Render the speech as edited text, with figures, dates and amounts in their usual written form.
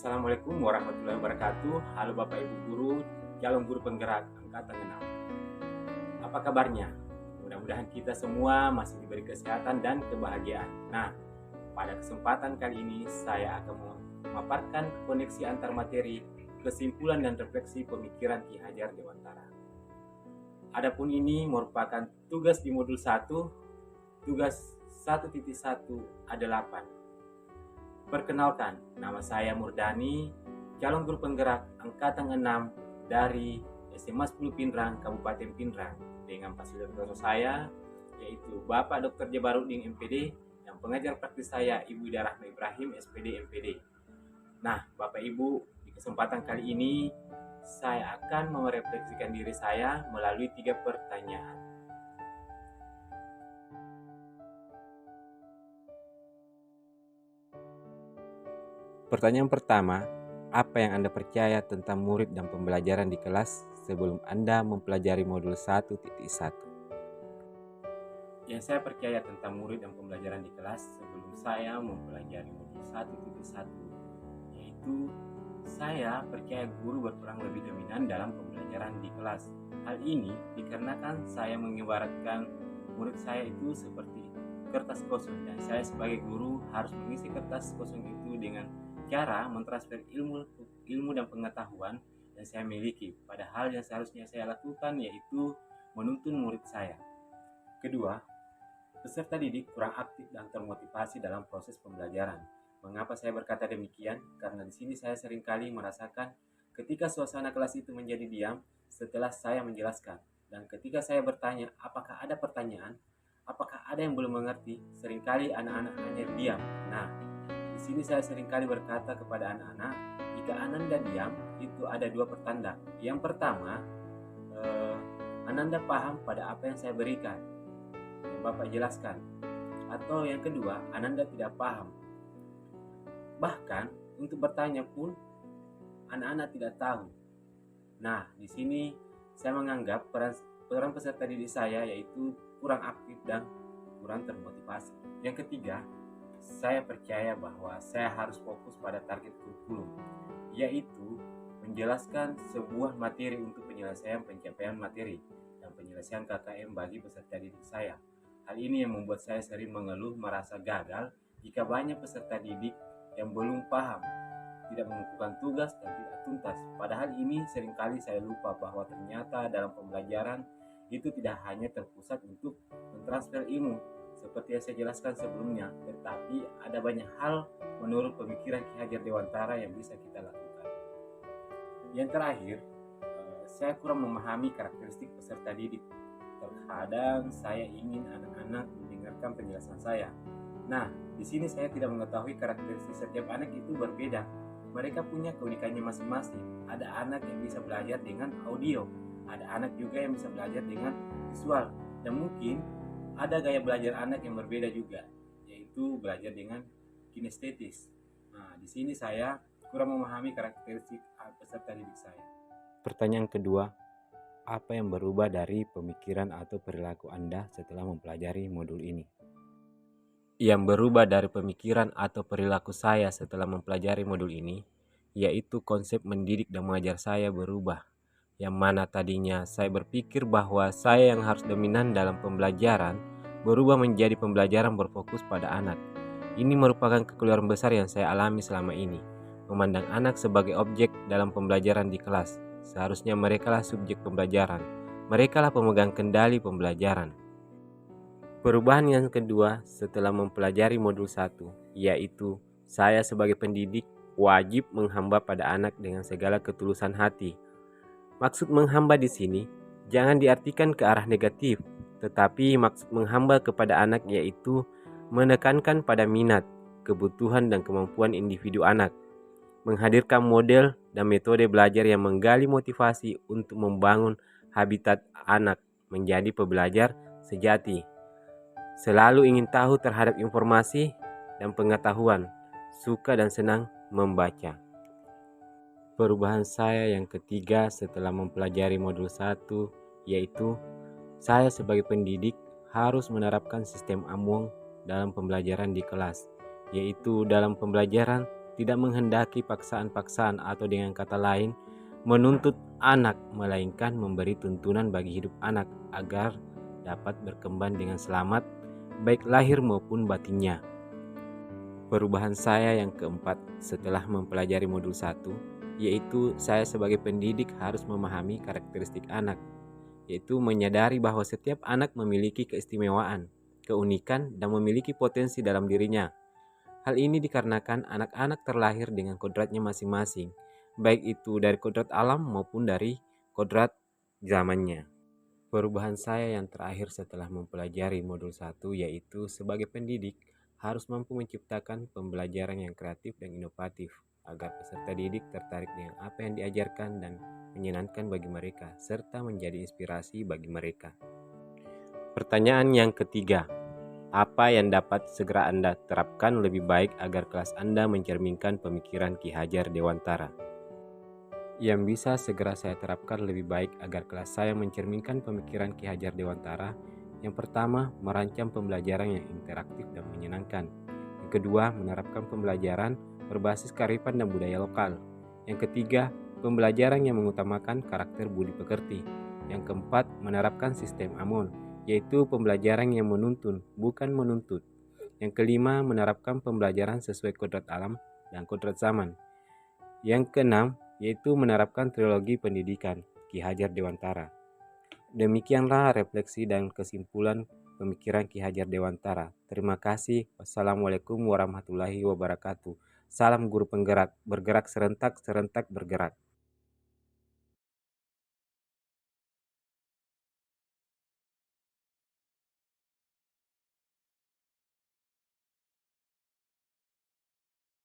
Assalamualaikum warahmatullahi wabarakatuh. Halo Bapak Ibu Guru, calon guru penggerak angkatan 6. Apa kabarnya? Mudah-mudahan kita semua masih diberi kesehatan dan kebahagiaan. Nah, pada kesempatan kali ini saya akan memaparkan koneksi antar materi, kesimpulan dan refleksi pemikiran Ki Hajar Dewantara. Adapun ini merupakan tugas di modul 1, tugas 1.1A8. Perkenalkan, nama saya Murdani, calon guru penggerak angkatan 6 dari SMA 10 Pinrang, Kabupaten Pinrang, dengan fasilitator saya yaitu Bapak Dr. Jabarudin MPD, yang pengajar praktis saya Ibu Ida Rahma Ibrahim SPD MPD. Nah, Bapak Ibu, di kesempatan kali ini saya akan merefleksikan diri saya melalui 3 pertanyaan. Pertanyaan pertama, apa yang Anda percaya tentang murid dan pembelajaran di kelas sebelum Anda mempelajari modul 1.1? Yang saya percaya tentang murid dan pembelajaran di kelas sebelum saya mempelajari modul 1.1 yaitu saya percaya guru berperan lebih dominan dalam pembelajaran di kelas. Hal ini dikarenakan saya mengibaratkan murid saya itu seperti kertas kosong, dan saya sebagai guru harus mengisi kertas kosong itu dengan cara mentransfer ilmu dan pengetahuan yang saya miliki. Padahal yang seharusnya saya lakukan yaitu menuntun murid saya. Kedua, peserta didik kurang aktif dan termotivasi dalam proses pembelajaran. Mengapa saya berkata demikian? Karena di sini saya seringkali merasakan ketika suasana kelas itu menjadi diam setelah saya menjelaskan. Dan ketika saya bertanya, apakah ada pertanyaan? Apakah ada yang belum mengerti? Seringkali anak-anak hanya diam. Nah, di sini saya seringkali berkata kepada anak-anak, jika Ananda diam, itu ada 2 pertanda. Yang pertama, Ananda paham pada apa yang saya berikan, yang Bapak jelaskan. Atau yang kedua, Ananda tidak paham. Bahkan untuk bertanya pun anak-anak tidak tahu. Nah, di sini saya menganggap peran peserta didik saya yaitu kurang aktif dan kurang termotivasi. Yang ketiga, saya percaya bahwa saya harus fokus pada target kurikulum, yaitu menjelaskan sebuah materi untuk penyelesaian pencapaian materi dan penyelesaian KKM bagi peserta didik saya. Hal ini yang membuat saya sering mengeluh merasa gagal jika banyak peserta didik yang belum paham, tidak mengumpulkan tugas dan tidak tuntas. Padahal ini seringkali saya lupa bahwa ternyata dalam pembelajaran itu tidak hanya terpusat untuk mentransfer ilmu seperti yang saya jelaskan sebelumnya, tetapi ada banyak hal menurut pemikiran Ki Hajar Dewantara yang bisa kita lakukan. Yang terakhir, saya kurang memahami karakteristik peserta didik. Terkadang saya ingin anak-anak mendengarkan penjelasan saya. Nah, di sini saya tidak mengetahui karakteristik setiap anak itu berbeda. Mereka punya keunikannya masing-masing. Ada anak yang bisa belajar dengan audio, ada anak juga yang bisa belajar dengan visual, dan mungkin ada gaya belajar anak yang berbeda juga, yaitu belajar dengan kinestetis. Nah, di sini saya kurang memahami karakteristik peserta didik saya. Pertanyaan kedua, apa yang berubah dari pemikiran atau perilaku Anda setelah mempelajari modul ini? Yang berubah dari pemikiran atau perilaku saya setelah mempelajari modul ini, yaitu konsep mendidik dan mengajar saya berubah. Yang mana tadinya saya berpikir bahwa saya yang harus dominan dalam pembelajaran, berubah menjadi pembelajaran berfokus pada anak. Ini merupakan kekeliruan besar yang saya alami selama ini, memandang anak sebagai objek dalam pembelajaran di kelas. Seharusnya merekalah subjek pembelajaran, merekalah pemegang kendali pembelajaran. Perubahan yang kedua setelah mempelajari modul 1, yaitu saya sebagai pendidik wajib menghamba pada anak dengan segala ketulusan hati. Maksud menghamba di sini jangan diartikan ke arah negatif, tetapi maksud menghamba kepada anak yaitu menekankan pada minat, kebutuhan dan kemampuan individu anak, menghadirkan model dan metode belajar yang menggali motivasi untuk membangun habitat anak menjadi pembelajar sejati. Selalu ingin tahu terhadap informasi dan pengetahuan, suka dan senang membaca. Perubahan saya yang ketiga setelah mempelajari modul 1, yaitu saya sebagai pendidik harus menerapkan sistem Amwong dalam pembelajaran di kelas, yaitu dalam pembelajaran tidak menghendaki paksaan-paksaan atau dengan kata lain menuntut anak, melainkan memberi tuntunan bagi hidup anak agar dapat berkembang dengan selamat, baik lahir maupun batinnya. Perubahan saya yang keempat setelah mempelajari modul 1, yaitu saya sebagai pendidik harus memahami karakteristik anak, yaitu menyadari bahwa setiap anak memiliki keistimewaan, keunikan, dan memiliki potensi dalam dirinya. Hal ini dikarenakan anak-anak terlahir dengan kodratnya masing-masing, baik itu dari kodrat alam maupun dari kodrat zamannya. Perubahan saya yang terakhir setelah mempelajari modul 1 yaitu sebagai pendidik harus mampu menciptakan pembelajaran yang kreatif dan inovatif agar peserta didik tertarik dengan apa yang diajarkan dan menyenangkan bagi mereka serta menjadi inspirasi bagi mereka. Pertanyaan yang ketiga, apa yang dapat segera Anda terapkan lebih baik agar kelas Anda mencerminkan pemikiran Ki Hajar Dewantara? Yang bisa segera saya terapkan lebih baik agar kelas saya mencerminkan pemikiran Ki Hajar Dewantara, yang pertama, merancang pembelajaran yang interaktif dan menyenangkan. Yang kedua, menerapkan pembelajaran berbasis kearifan dan budaya lokal. Yang ketiga, pembelajaran yang mengutamakan karakter budi pekerti. Yang keempat, menerapkan sistem AMON, yaitu pembelajaran yang menuntun, bukan menuntut. Yang kelima, menerapkan pembelajaran sesuai kodrat alam dan kodrat zaman. Yang keenam, yaitu menerapkan trilogi pendidikan Ki Hajar Dewantara. Demikianlah refleksi dan kesimpulan pemikiran Ki Hajar Dewantara. Terima kasih. Wassalamualaikum warahmatullahi wabarakatuh. Salam guru penggerak, bergerak serentak, serentak bergerak.